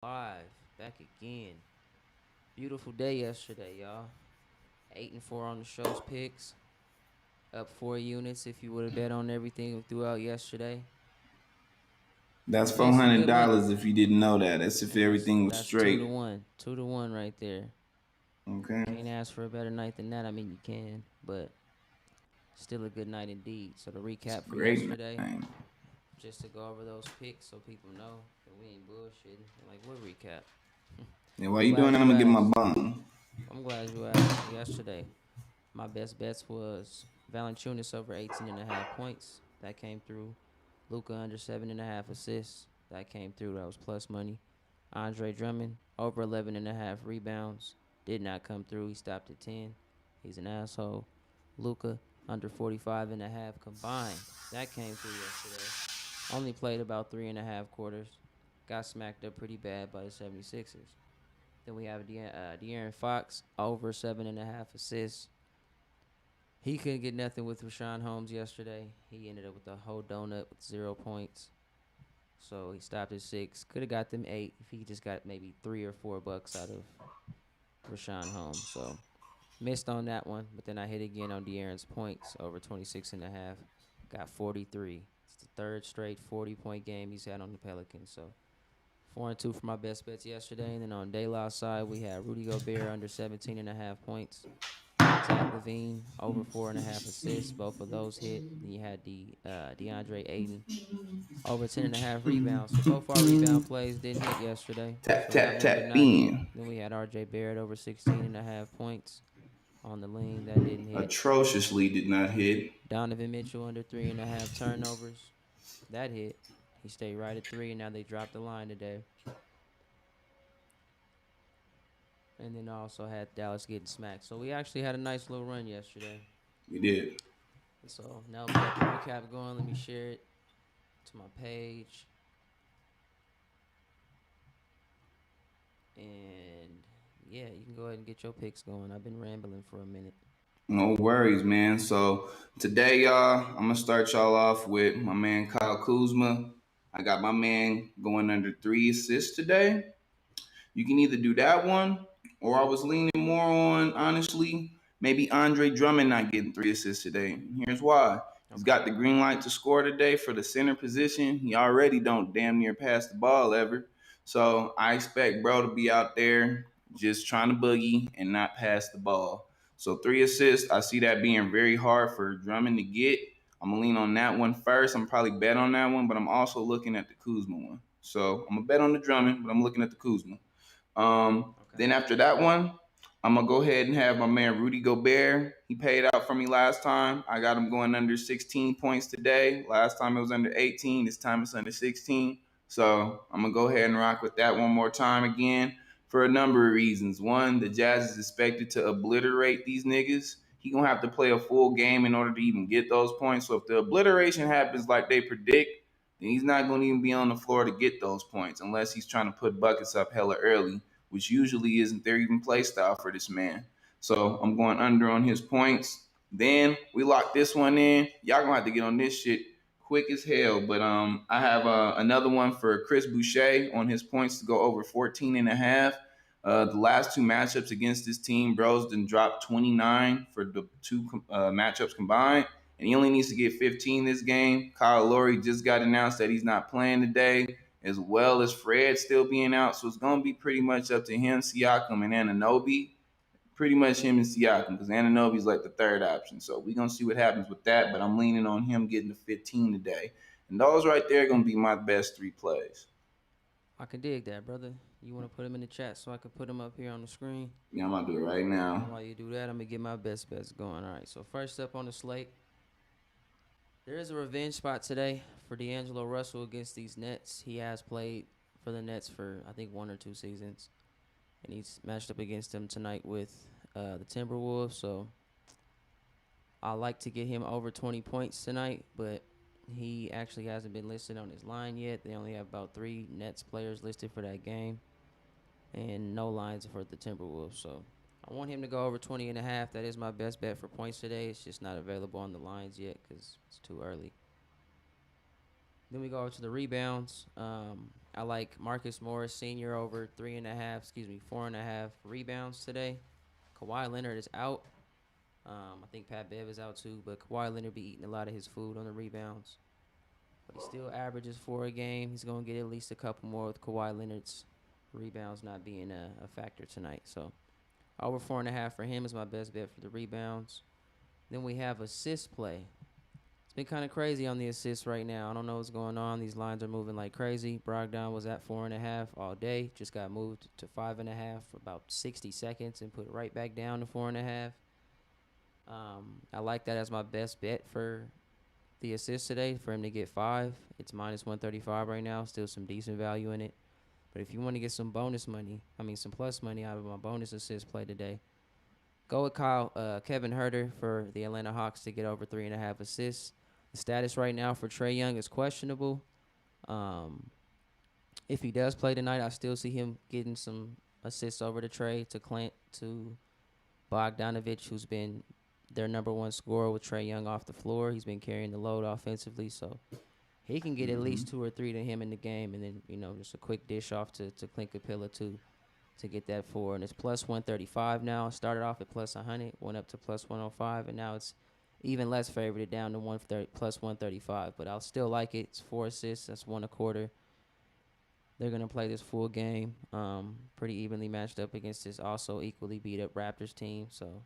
Live, back again. Beautiful day yesterday, y'all. 8-4 on the show's picks. Up 4 units if you would have bet on everything throughout yesterday. That's four Made some hundred good money. dollars if you didn't know that. That's if And that's everything was that's two to straight. one. 2 to 1 right there. Okay. Can't ask for a better night than that. I mean you can, but still a good night indeed. So to It's recap a for great yesterday, name. just to go over those picks so people know that we ain't bullshitting. Like what recap? And while I'm you doing glad that, I'm you gonna get my asked. bum. I'm glad you asked. Yesterday, my best bets was Valanciunas over 18.5 points. That came through. Luca under 7.5 assists. That came through. That was plus money. Andre Drummond over 11.5 rebounds. Did not come through. He stopped at 10. He's an asshole. Luca under 45.5 combined. That came through yesterday. Only played about 3.5 quarters. Got smacked up pretty bad by the 76ers. Then we have De'Aaron Fox over 7.5 assists. He couldn't get nothing with Rashawn Holmes yesterday. He ended up with a whole donut with 0 points. So he stopped at 6. Could have got them 8 if he just got maybe $3 or $4 out of Rashawn Holmes. So missed on that one. But then I hit again on De'Aaron's points over 26.5. Got 43. It's the third straight 40-point game he's had on the Pelicans. So 4-2 for my best bets yesterday. And then on Dela's side, we had Rudy Gobert under 17.5 points. Zach Levine over 4.5 assists. Both of those hit. Then you had the DeAndre Ayton over 10.5 rebounds. So both our rebound plays didn't hit yesterday. Tap So that tap one did tap not hit. in. Then we had RJ Barrett over 16.5 points on the lean. That didn't hit. Atrociously did not hit. Donovan Mitchell under 3.5 turnovers. That hit. He stayed right at 3, and now they dropped the line today. And then also had Dallas getting smacked. So we actually had a nice little run yesterday. We did. So now we got the recap going. Let me share it to my page. And yeah, you can go ahead and get your picks going. I've been rambling for a minute. No worries, man. So today, y'all, I'm gonna start y'all off with my man Kyle Kuzma. I got my man going under 3 assists today. You can either do that one, or I was leaning more on, honestly, maybe Andre Drummond not getting 3 assists today. And here's why. He's Okay. got the green light to score today for the center position. He already don't damn near pass the ball ever. So I expect bro to be out there just trying to boogie and not pass the ball. So 3 assists, I see that being very hard for Drummond to get. I'm gonna lean on that one first. I'm probably bet on that one, but I'm also looking at the Kuzma one. So I'm gonna bet on the Drummond, but I'm looking at the Kuzma. Okay. Then after that one, I'm gonna go ahead and have my man Rudy Gobert. He paid out for me last time. I got him going under 16 points today. Last time it was under 18. This time it's under 16. So I'm gonna go ahead and rock with that one more time again for a number of reasons. One, the Jazz is expected to obliterate these niggas. He gonna have to play a full game in order to even get those points. So if the obliteration happens like they predict, then he's not gonna even be on the floor to get those points unless he's trying to put buckets up hella early, which usually isn't their even play style for this man. So I'm going under on his points. Then we lock this one in. Y'all gonna have to get on this shit quick as hell. But I have another one for Chris Boucher on his points to go over 14 and a half. The last two matchups against this team, Bros done dropped 29 for the two matchups combined, and he only needs to get 15 this game. Kyle Lowry just got announced that he's not playing today, as well as Fred still being out. So it's going to be pretty much up to him, Siakam, and Anunoby. Pretty much him and Siakam, because Anunoby's like the third option. So we're going to see what happens with that, but I'm leaning on him getting to 15 today. And those right there are going to be my best three plays. I can dig that, brother. You want to put them in the chat so I can put them up here on the screen? Yeah, I'm going to do it right now. And while you do that, I'm going to get my best bets going. All right, so first up on the slate, there is a revenge spot today for D'Angelo Russell against these Nets. He has played for the Nets for, I think, 1 or 2 seasons. And he's matched up against them tonight with the Timberwolves. So I like to get him over 20 points tonight, but he actually hasn't been listed on his line yet. They only have about 3 Nets players listed for that game and no lines for the Timberwolves. So I want him to go over 20.5. That is my best bet for points today. It's just not available on the lines yet because it's too early. Then we go over to the rebounds. I like Marcus Morris Sr. over 4.5 rebounds today. Kawhi Leonard is out. I think Pat Bev is out too, but Kawhi Leonard be eating a lot of his food on the rebounds. But he still averages 4 a game. He's gonna get at least a couple more with Kawhi Leonard's rebounds not being a factor tonight. So over 4.5 for him is my best bet for the rebounds. Then we have assist play. It's been kind of crazy on the assists right now. I don't know what's going on. These lines are moving like crazy. Brogdon was at 4.5 all day. Just got moved to 5.5 for about 60 seconds and put it right back down to 4.5. I like that as my best bet for the assist today for him to get 5. It's minus 135 right now. Still some decent value in it. But if you want to get some bonus money, some plus money out of my bonus assist play today, go with Kevin Herter for the Atlanta Hawks to get over 3.5 assists. The status right now for Trae Young is questionable. Um, if he does play tonight, I still see him getting some assists over to Trae to Clint to Bogdanovich, who's been their number one scorer with Trae Young off the floor. He's been carrying the load offensively, so he can get at Mm-hmm. least 2 or 3 to him in the game, and then just a quick dish off to Clint Capilla to get that 4. And it's plus 135 now. It started off at plus 100, went up to plus 105, and now it's even less favored down to 130 plus 135. But I'll still like it. It's 4 assists. That's 1 1/4. They're gonna play this full game, pretty evenly matched up against this also equally beat up Raptors team. So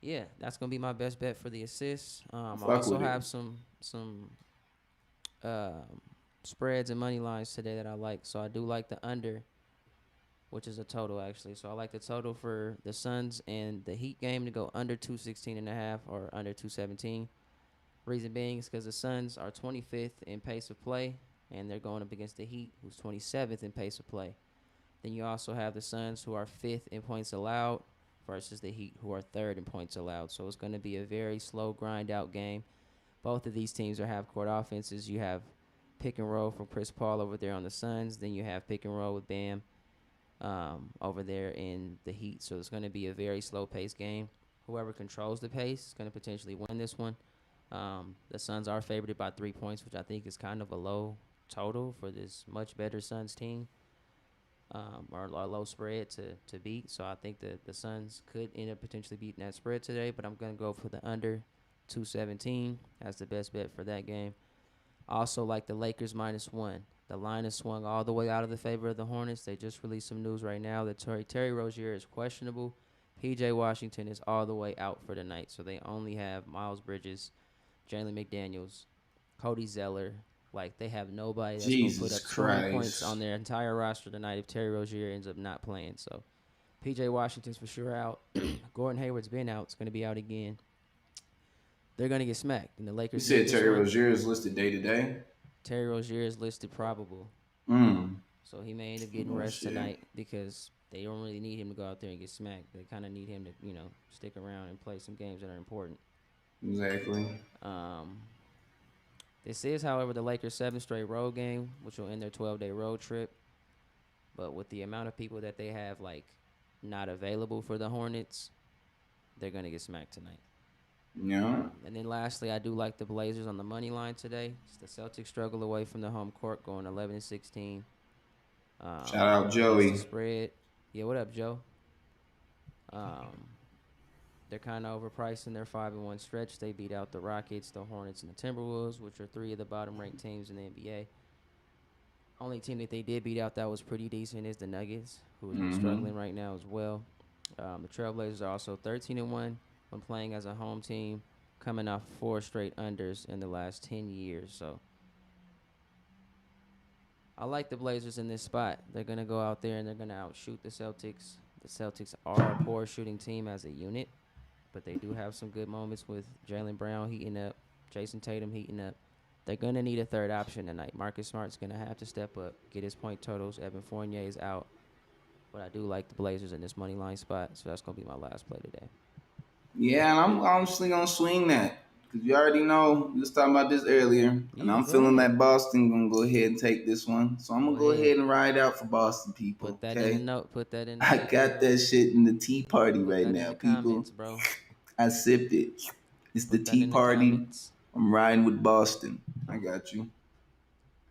yeah, that's gonna be my best bet for the assists. I I fuck also with it. have some um, spreads and money lines today that I like. So I do like the under, which is a total actually. So I like the total for the Suns and the Heat game to go under 216.5 or under 217. Reason being is because the Suns are 25th in pace of play, and they're going up against the Heat, who's 27th in pace of play. Then you also have the Suns, who are 5th in points allowed, versus the Heat, who are 3rd in points allowed. So it's going to be a very slow grind out game. Both of these teams are half-court offenses. You have pick and roll from Chris Paul over there on the Suns. Then you have pick and roll with Bam over there in the Heat. So it's going to be a very slow-paced game. Whoever controls the pace is going to potentially win this one. The Suns are favored by 3 points, which I think is kind of a low total for this much better Suns team, or a low spread to beat. So I think that the Suns could end up potentially beating that spread today, but I'm going to go for the under 217 as the best bet for that game. Also, like the Lakers -1. The line has swung all the way out of the favor of the Hornets. They just released some news right now that Terry Rozier is questionable. PJ Washington is all the way out for the night. So they only have Miles Bridges, Jalen McDaniels, Cody Zeller. Like, they have nobody that's going to put Jesus up 20 points Christ. on their entire roster tonight if Terry Rozier ends up not playing. So PJ Washington's for sure out. Gordon Hayward's been out. It's going to be out again. They're going to get smacked. And the You Lakers need said this Terry one. Rozier is listed day to day. Terry Rozier is listed probable. Mm. So he may end up getting Oh rest shit. tonight because they don't really need him to go out there and get smacked. They kind of need him to, stick around and play some games that are important. Exactly. Um, this is, however, the Lakers' 7th straight road game, which will end their 12-day road trip. But with the amount of people that they have, like, not available for the Hornets, they're going to get smacked tonight. Yeah. And then lastly, I do like the Blazers on the money line today. It's the Celtics struggle away from the home court, going 11-16 Shout out against the Joey. spread. Yeah, what up, Joe? Um, they're kind of overpriced in their 5-1 stretch. They beat out the Rockets, the Hornets, and the Timberwolves, which are 3 of the bottom-ranked teams in the NBA. Only team that they did beat out that was pretty decent is the Nuggets, who has been Mm-hmm. struggling right now as well. The Trailblazers are also 13-1 when playing as a home team, coming off 4 straight unders in the last 10 years. So I like the Blazers in this spot. They're going to go out there and they're going to outshoot the Celtics. The Celtics are a poor shooting team as a unit, but they do have some good moments with Jaylen Brown heating up, Jason Tatum heating up. They're going to need a third option tonight. Marcus Smart's going to have to step up, get his point totals. Evan Fournier is out. But I do like the Blazers in this money line spot, so that's going to be my last play today. Yeah, and I'm honestly gonna swing that because you already know we was talking about this earlier, and Yeah, I'm go feeling ahead. that Boston gonna go ahead and take this one. So I'm Go gonna go ahead. ahead and ride out for Boston people. Put that in the Okay, note. Put that in I the got that shit in the tea party put right that in now, the people. comments, bro. I sipped it. It's the Put that tea in the party. comments. I'm riding with Boston. I got you.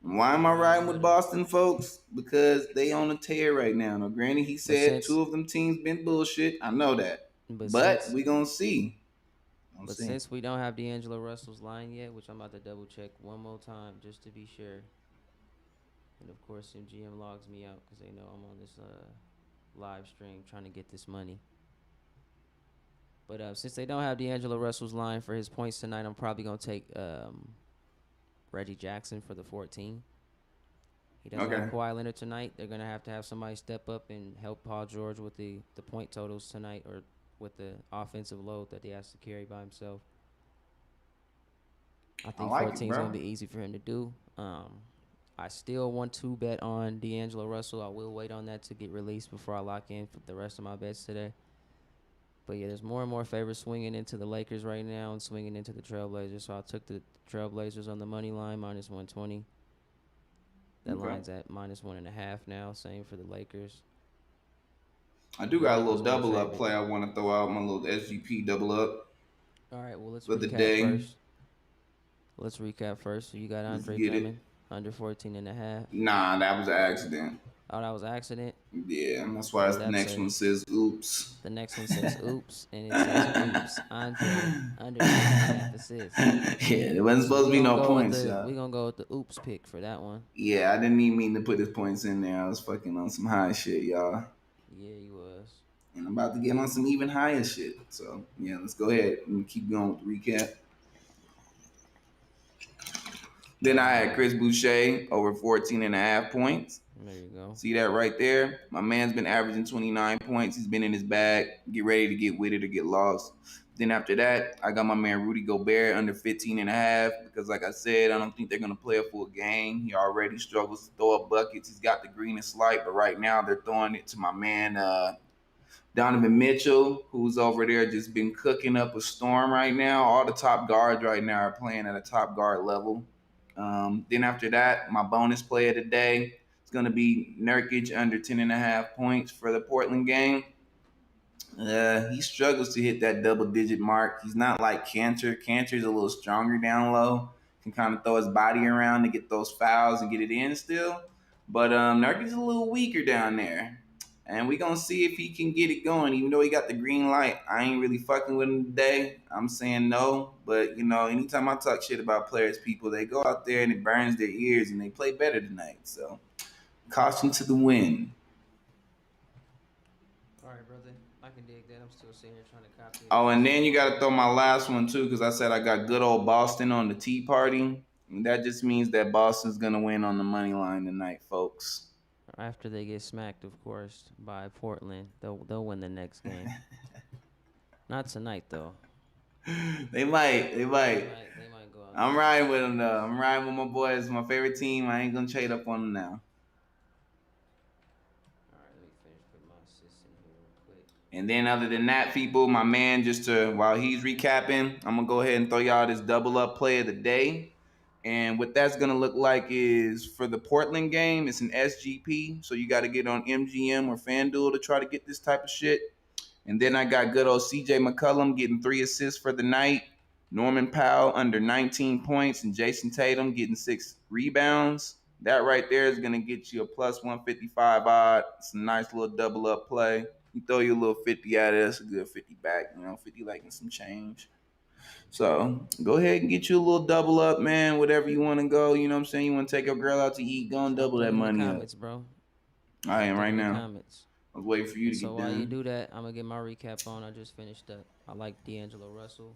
Why am He I riding riding with with him. Boston, folks? Because they on a tear right now. Now, granted, he But said since two of them teams been bullshit. I know that, but but since we gonna see. Gonna but see. since we don't have D'Angelo Russell's line yet, which I'm about to double check one more time just to be sure. And of course, MGM logs me out because they know I'm on this live stream trying to get this money. But since they don't have D'Angelo Russell's line for his points tonight, I'm probably gonna take Reggie Jackson for the 14. He doesn't have Okay. Kawhi Leonard tonight. They're gonna have somebody step up and help Paul George with the point totals tonight, or with the offensive load that he has to carry by himself. I I think like it, 14 is bro. gonna be easy for him to do. I still want to bet on D'Angelo Russell. I will wait on that to get released before I lock in for the rest of my bets today. But yeah, there's more and more favors swinging into the Lakers right now and swinging into the Trailblazers. So I took the Trailblazers on the money line, minus 120. That Okay. line's at minus 1.5 now. Same for the Lakers. I do The got a Lakers little are the double up favorite. play I want to throw out. My little SGP double up All right, well, let's for the recap day. first. Let's recap first. So you got Let's Andre get it. Drummond, under 14.5. Nah, that was an accident. Oh, that was an accident. Yeah, that's why the That's next a one says oops. The next one says oops, and it says oops. Andre under 6.5 assists. Yeah, there wasn't So supposed to we be gonna no go with points, the y'all. we gonna go with the oops pick for that one. Yeah, I didn't even mean to put his points in there. I was fucking on some high shit, y'all. Yeah, he was. And I'm about to get on some even higher shit. So yeah, let's go ahead and keep going with the recap. Then I had Um, Chris Boucher over 14 and a half points. there you go. See that right there? My man's been averaging 29 points. He's been in his bag. Get ready to get with it or get lost. Then after that, I got my man Rudy Gobert under 15 and a half because, like I said, I don't think they're going to play a full game. He already struggles to throw up buckets. He's got the greenest light, but right now they're throwing it to my man Donovan Mitchell, who's over there just been cooking up a storm right now. All the top guards right now are playing at a top guard level. Then after that, my bonus play of the day is going to be Nurkic under 10 and a half points for the Portland game. He struggles to hit that double digit mark. He's not like Cantor. Cantor's a little stronger down low, can kind of throw his body around to get those fouls and get it in still. But Nurkic's a little weaker down there. And we gonna see if he can get it going. Even though he got the green light, I ain't really fucking with him today. I'm saying no. But you know, anytime I talk shit about players, people they go out there and it burns their ears and they play better tonight. So caution to the wind. All right, brother. I can dig that. I'm still sitting here trying to copy and Oh, and paste some then you got more. to throw my last one too, because I said I got good old Boston on the Tea Party. And that just means that Boston's gonna win on the money line tonight, folks. After they get smacked, of course, by Portland, they'll win the next game. Not tonight though. They might, they They might. might they might go out I'm there and riding with them though. I'm riding with my boys, my favorite team. I ain't gonna trade up on them now. all right, let me finish putting my assists in here real quick. And then other than that, people, my man, just to while he's recapping, I'm gonna go ahead and throw y'all this double up play of the day. And what that's gonna look like is for the Portland game, it's an SGP, so you got to get on MGM or FanDuel to try to get this type of shit. And then I got good old CJ McCollum getting 3 assists for the night. Norman Powell under 19 points and Jason Tatum getting 6 rebounds. That right there is gonna get you a plus 155 odd. It's a nice little double up play. You throw you a little 50 at it, that's a good 50 back, 50 like and some change. So go ahead and get you a little double up, man. Whatever you want to go, you know what I'm saying? You want to take your girl out to eat, go and Drop double that that in the money up. comments, bro. I Drop am that right in the now. comments. I was waiting for you And to so get while you done. do that, I'm gonna get my recap on. I just finished up. I like D'Angelo Russell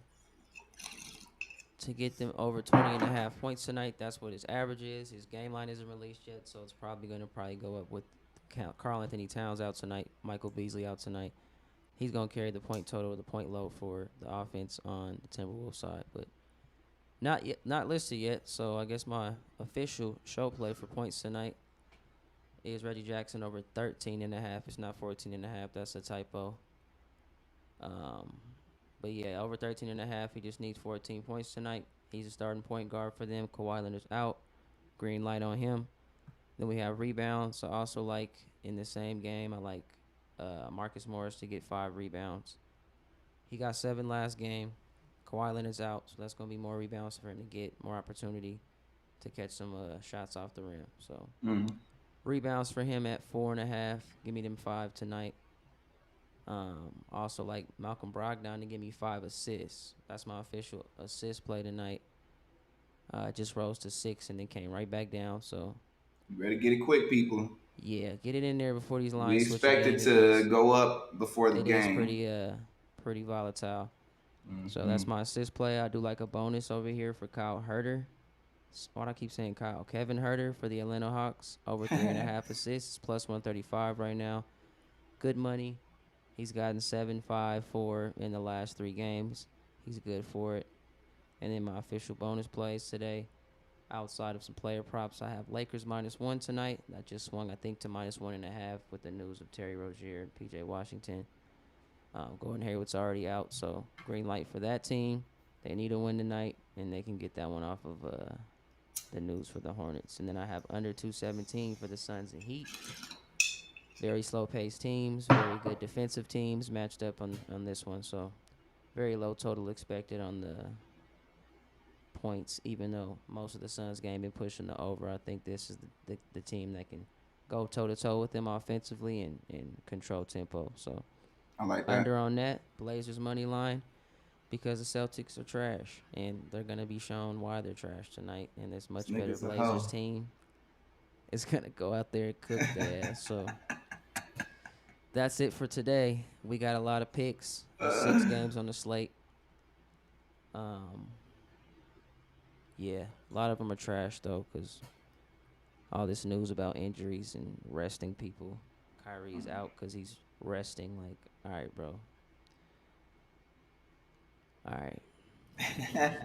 to get them over 20.5 points tonight. That's what his average is. His game line isn't released yet, so it's probably gonna go up with Karl Anthony Towns out tonight, Michael Beasley out tonight. He's gonna carry the point total, the point load for the offense on the Timberwolves side, but not yet, not listed yet. So I guess my official show play for points tonight is Reggie Jackson over 13.5. It's not 14.5. That's a typo. Um, but yeah, over 13.5. He just needs 14 points tonight. He's a starting point guard for them. Kawhi Leonard's out. Green light on him. Then we have rebounds. So also like in the same game, I like Marcus Morris to get 5 rebounds. He got 7 last game. Kawhi Leonard's out, so that's gonna be more rebounds for him to get, more opportunity to catch some shots off the rim. So Mm. rebounds for him at 4.5. Give me them 5 tonight. Also like Malcolm Brogdon to give me 5 assists. That's my official assist play tonight. Just rose to 6 and then came right back down. So You better get it quick, people. yeah, get it in there before these We lines switch expect it again to because go up before the it is game. pretty volatile. So Mm-hmm. that's my assist play. I do like a bonus over here for Kyle Herter. Why do I keep saying Kyle? Kevin Herter for the Atlanta Hawks over 3.5 assists plus 135 right now. Good money. He's gotten 7, 5, 4 in the last 3 games. He's good for it. And then my official bonus plays today, outside of some player props, I have Lakers -1 tonight. That just swung, I think, to -1.5 with the news of Terry Rozier and PJ Washington. Gordon Hayward's already out, so green light for that team. They need a win tonight, and they can get that one off of the news for the Hornets. And then I have under 217 for the Suns and Heat. Very slow paced teams, very good defensive teams matched up on this one. So very low total expected on the points, even though most of the Suns game been pushing the over. I think this is the team that can go toe to toe with them offensively and control tempo. So I like that. under on that, Blazers money line because the Celtics are trash and they're gonna be shown why they're trash tonight. And this This much better nigga's a Blazers hoe. team is gonna go out there and cook their ass. So that's it for today. We got a lot of picks. There's 6 games on the slate. Um, yeah, a lot of them are trash though, cause all this news about injuries and resting people. Kyrie's out because he's resting. Like, all right, bro. All right.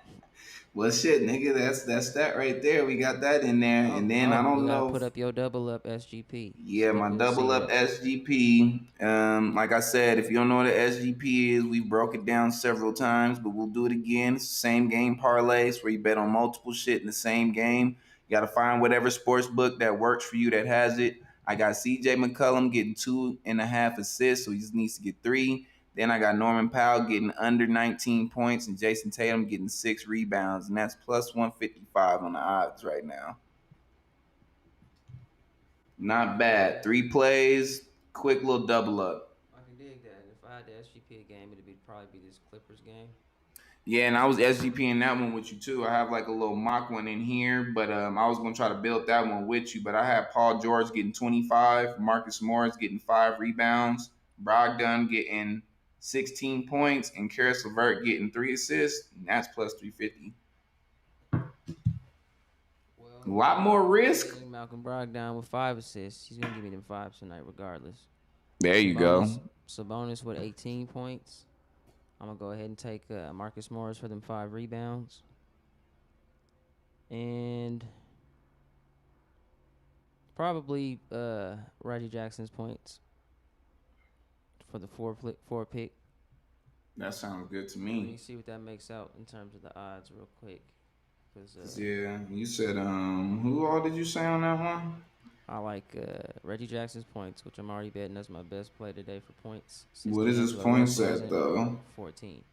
Well, shit, nigga, that's that right there. We got that in there, and then I You don't gotta know. put up your double up SGP. Yeah, my People double see up that. SGP. Like I said, if you don't know what the SGP is, we broke it down several times, but we'll do it again. It's the same game parlays where you bet on multiple shit in the same game. You got to find whatever sports book that works for you that has it. I got CJ McCollum getting 2.5 assists, so he just needs to get 3. Then I got Norman Powell getting under 19 points and Jason Tatum getting 6 rebounds, and that's plus 155 on the odds right now. Not bad. 3 plays, quick little double up. I can dig that. If I had the SGP game, it'd probably be this Clippers game. Yeah, and I was SGP in that one with you too. I have like a little mock one in here, but I was gonna try to build that one with you. But I had Paul George getting 25, Marcus Morris getting 5 rebounds, Brogdon getting 16 points, and Karis LeVert getting 3 assists. And that's plus 350. A Well, lot more risk. give me Malcolm Brogdon with 5 assists. He's gonna give me them 5s tonight, regardless. There you go. Sabonis with 18 points. I'm gonna go ahead and take Marcus Morris for them 5 rebounds, and probably Reggie Jackson's points for the four pick. That sounds good to Let me me. see what that makes out in terms of the odds real quick. Cause Yeah, you said who all did you say on that one? I like Reggie Jackson's points, which I'm already betting as my best play today for points. Since What is his D'Angelo points Russell at isn't though? 14.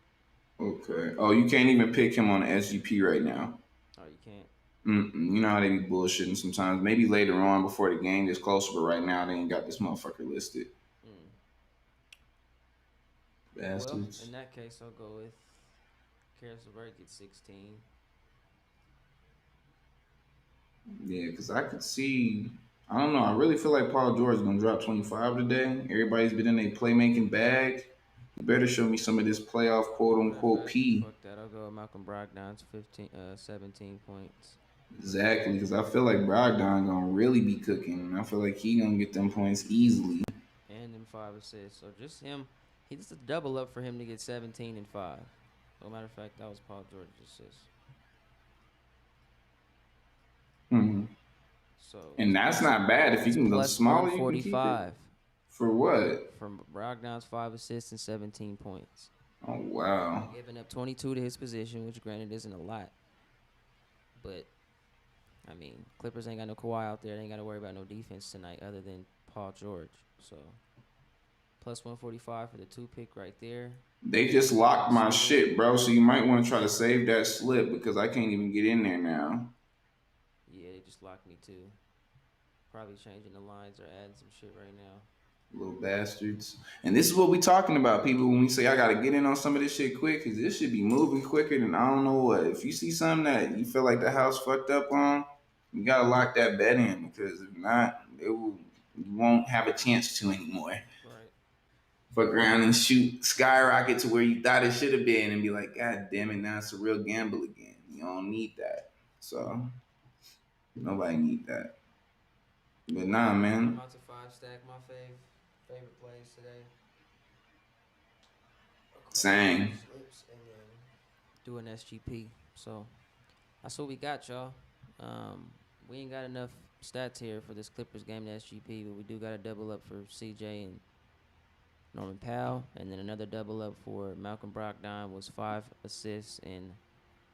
Okay. Oh, you can't even pick him on the SGP right now. Oh, you can't. You know how they be bullshitting sometimes. Maybe later on before the game gets closer, but right now they ain't got this motherfucker listed. Mm. Well, Bastards. in that case, I'll go with Karis LeVert gets 16. Yeah, because I could see. I don't know. I really feel like Paul George is gonna drop 25 today. Everybody's been in a playmaking bag. You better show me some of this playoff quote Matter of unquote fact, P. fuck that. I'll go with Malcolm Brogdon's 17 points Exactly, because I feel like Brogdon gonna really be cooking. I feel like he gonna get them points easily. and then 5 assists. So just him, he just a double up for him to get 17 and 5. Well, matter of fact, that was Paul George's assist. hmm So And that's not bad. If you it's can go plus smaller, you can keep it. 145 For what? from Brogdon's 5 assists and 17 points. Oh wow. Giving up 22 to his position, which granted isn't a lot. But, I mean, Clippers ain't got no Kawhi out there. They ain't got to worry about no defense tonight other than Paul George. So, plus 145 for the 2 pick right there. They just locked my shit, bro. So you might want to try to save that slip because I can't even get in there now. Yeah, they just locked me too. Probably changing the lines or adding some shit right now. Little bastards. And this is what we talking about, people, when we say I gotta get in on some of this shit quick, because this should be moving quicker than I don't know what. If you see something that you feel like the house fucked up on, you gotta lock that bet in, because if not, you won't have a chance to anymore. Right. Fuck around and shoot skyrocket to where you thought it should have been and be like, God damn it, now it's a real gamble again. You don't need that. So nobody need that. But nah, I'm man. about to five stack my favorite plays today across all the Same. slips and then do an SGP. So that's what we got, y'all. We ain't got enough stats here for this Clippers game to SGP, but we do got a double up for CJ and Norman Powell, and then another double up for Malcolm Brogdon was 5 assists and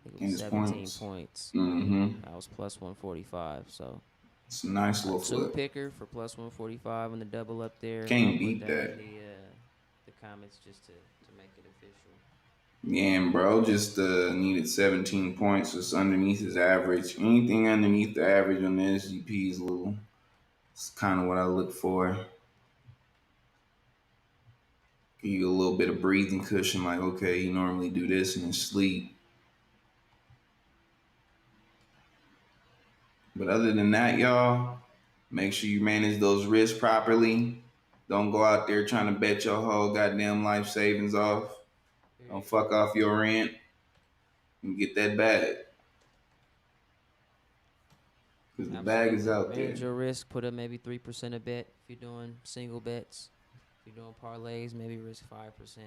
I think it In was his 17 points. points. Mm-hmm. I was plus 145. So It's a nice a little two flip. picker for plus 145 on the double up there. I'll Can't put beat that in that. the comments just to make it official. Yeah, and bro just needed 17 points. Just underneath his average. Anything underneath the average on the SGP is a little. It's kind of what I look for. Give you a little bit of breathing cushion. Like, okay, you normally do this in his sleep. But other than that, y'all, make sure you manage those risks properly. Don't go out there trying to bet your whole goddamn life savings off. Don't Period. fuck off your rent and get that bag. Because the bag is Absolutely. out there. Manage your risk. Put up maybe 3% a bet if you're doing single bets. If you're doing parlays, maybe risk 5%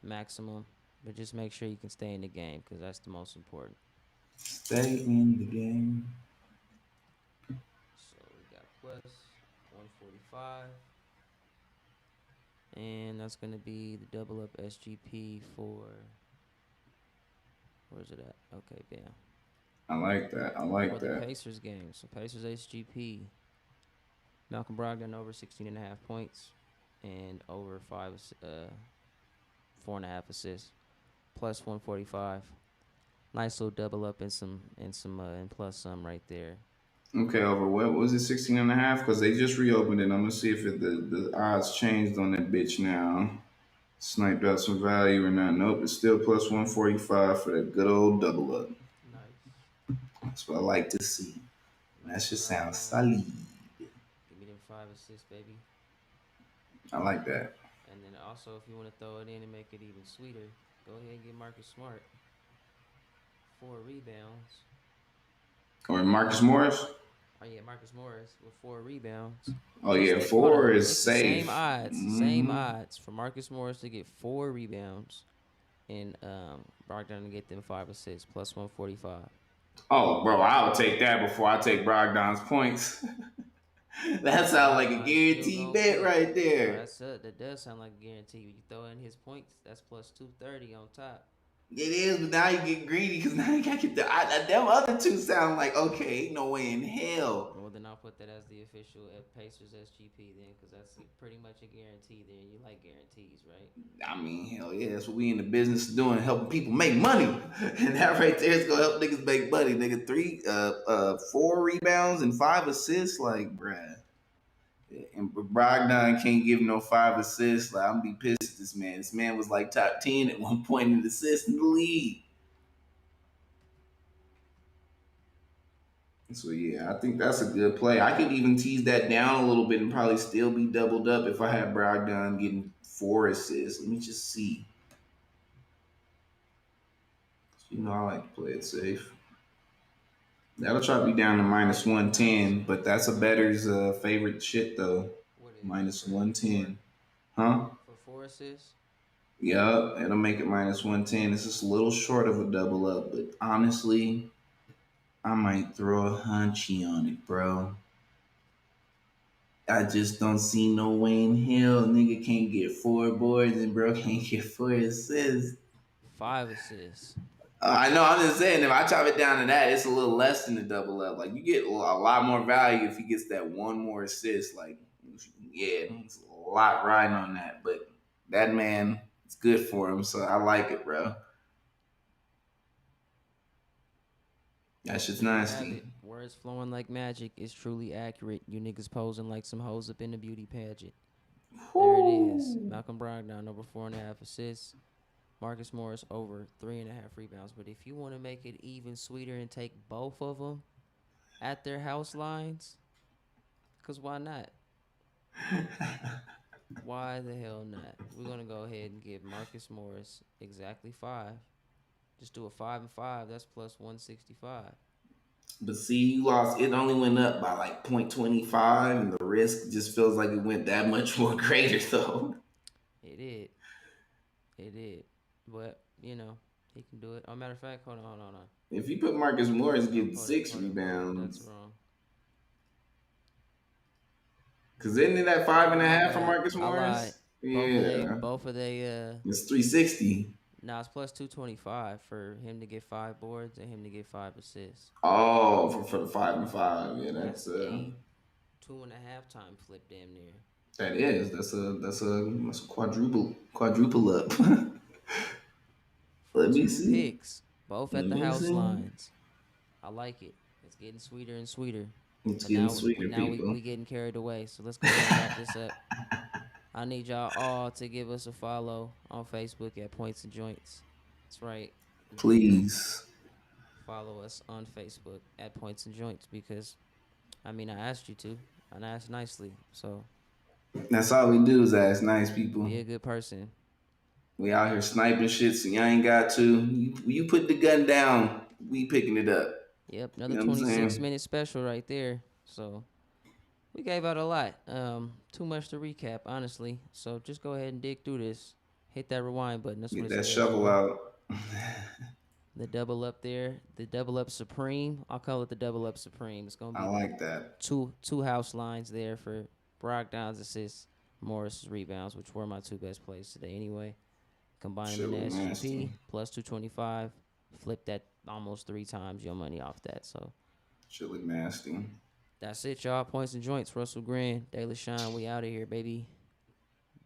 maximum. But just make sure you can stay in the game because that's the most important. Stay in the game. So we got plus 145. And that's going to be the double up SGP for. Where's it at? Okay, bam. I like that. I For like the that. Pacers game. So Pacers SGP. Malcolm Brogdon over 16.5 points and over 4.5 assists. Plus 145. Nice little double up and plus some right there. Okay, over what was it, 16 and a half? Because they just reopened it. I'm going to see if the odds changed on that bitch now. Sniped out some value or not. Nope, it's still plus 145 for that good old double up. Nice. That's what I like to see. That Malcolm should sound Brogdon. solid. Give me them 5 assists, baby. I like that. And then also, if you want to throw it in and make it even sweeter, go ahead and get Marcus Smart. 4 rebounds. Or Marcus Morris? Oh yeah, Marcus Morris with 4 rebounds. Oh It's yeah, the hold four up. is It's the same safe. odds. Same Mm-hmm. odds for Marcus Morris to get 4 rebounds and Brogdon to get them 5 assists plus 145. Oh, bro, I would take that before I take Brogdon's points. That sounds like a Brogdon's still guaranteed gonna bet get. right No, there. that's it. That does sound like a guarantee. When you throw in his points, that's plus 230 on top. It is, but now you get greedy because now you got to get them other two sound like okay, ain't no way in hell. Well, then I'll put that as the official Pacers SGP then, because that's pretty much a guarantee. Then you like guarantees, right? I mean, hell yeah, that's what we in the business of doing, helping people make money. And that right there is gonna help niggas make money. Nigga, 4 rebounds and 5 assists, like, bruh. And Brogdon can't give no 5 assists. Like, I'm gonna be pissed at this man. This man was like top 10 at one point in assists in the league. So yeah, I think that's a good play. I could even tease that down a little bit and probably still be doubled up if I had Brogdon getting 4 assists. Let me just see. You know, I like to play it safe. That'll try to be down to minus Wait, minus 110, but that's a bettor's favorite shit though. what is it Minus for 4 110. Huh? for 4 assists? Yup, it'll make it minus 110. It's just a little short of a double up, but honestly, I might throw a hunchy on it, bro. I just don't see no way in hell nigga can't get 4 boards and bro can't get 4 assists. 5 assists. I know. I'm just saying, if I chop it down to that, it's a little less than the double up. Like you get a lot more value if he gets that one more assist. Like, yeah, it's a lot riding on that. But that man, it's good for him, so I like it, bro. That shit's There you have nasty. it. Words flowing like magic is truly accurate. You niggas posing like some hoes up in the beauty pageant. There it is. Whoo. Malcolm Brogdon over 4.5 assists. Marcus Morris over 3.5 rebounds. But if you want to make it even sweeter and take both of them at their house lines, because why not? Why the hell not? We're gonna go ahead and give Marcus Morris exactly 5. Just do a 5 and 5. That's plus 165. But see, you lost. It only went up by like 0.25, and the risk just feels like it went that much more greater, though. It did. It did. But he can do it. Oh, matter of fact, hold on. If you put Marcus Morris No, getting six hold up. That's rebounds, wrong. because isn't it that five and a My half for bad. Marcus I lied. Morris? Yeah, Both of they. it's 360. Now it's plus 225 for him to get 5 boards and him to get 5 assists. Oh, for the 5 and 5. Yeah, That's a 2.5 time flip, damn near. that is that's a quadruple up. For Let me two see. picks, both Let at the me house see. lines. I like it. It's getting sweeter and sweeter. It's But getting now, sweeter, now people. we getting carried away. So let's go ahead and wrap this up. I need y'all all to give us a follow on Facebook at Points and Joints. That's right. Please. Follow us on Facebook at Points and Joints because I asked you to, and I asked nicely. So That's all we do is ask nice people. be a good person. We out here sniping shit, so you ain't got to. You put the gun down, we picking it up. Yep, You another know what I'm 26 saying? minute special right there. So we gave out a lot. Too much to recap, honestly. So just go ahead and dig through this. Hit that rewind button. That's what Get it that says shovel for. out. The double up there, the double up supreme. I'll call it the double up supreme. It's gonna I be the like that. two house lines there for Brogdon's assists, Morris's rebounds, which were my two best plays today anyway. Combine them Shit in the look nasty. SGP plus 225. Flip that almost 3 times your money off that. So Shit look nasty. that's it, y'all. Points and joints. Russell Grande, Delasean. We out of here, baby.